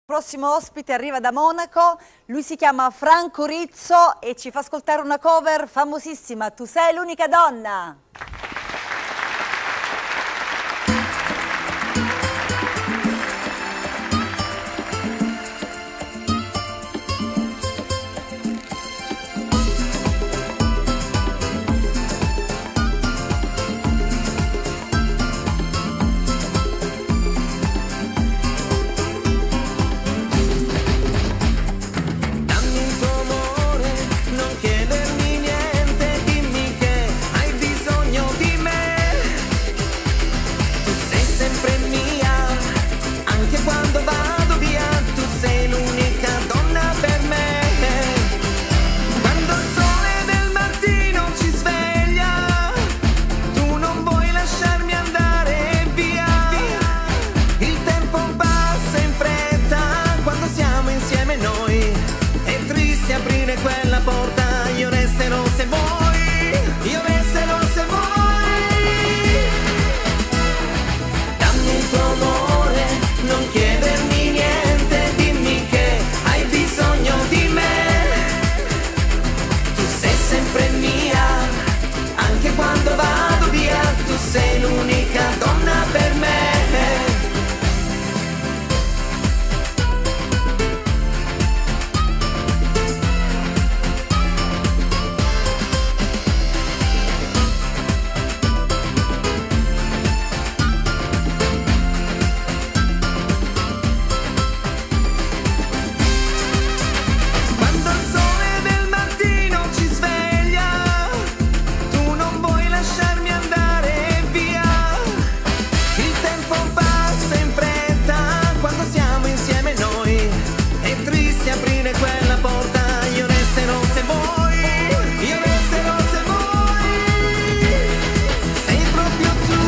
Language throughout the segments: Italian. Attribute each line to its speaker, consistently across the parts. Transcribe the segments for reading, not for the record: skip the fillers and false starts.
Speaker 1: Prossimo ospite arriva da Monaco, lui si chiama Franco Rizzo e ci fa ascoltare una cover famosissima, Tu sei l'unica donna.
Speaker 2: Quella porta, io resterò se vuoi, io resterò se vuoi. Dammi il tuo amore, non chiedermi niente, dimmi che hai bisogno di me. Tu sei sempre mia, anche quando vado via, tu sei l'unica donna per me. Quella porta, io resterò se vuoi, io resterò se vuoi. Sei proprio tu,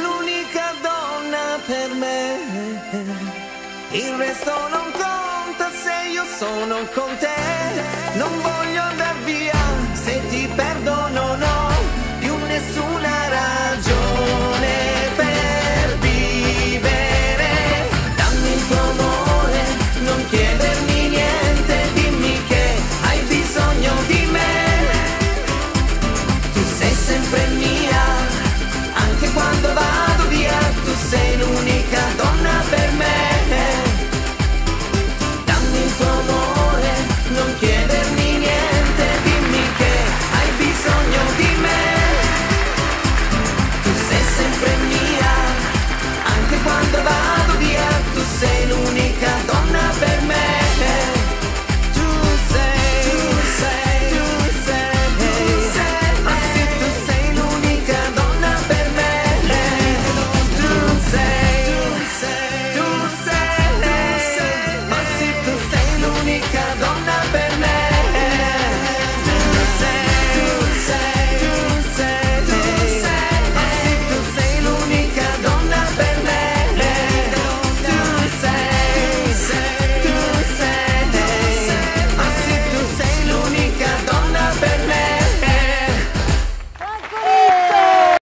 Speaker 2: l'unica donna per me. Il resto non conta se io sono con te, non voglio andare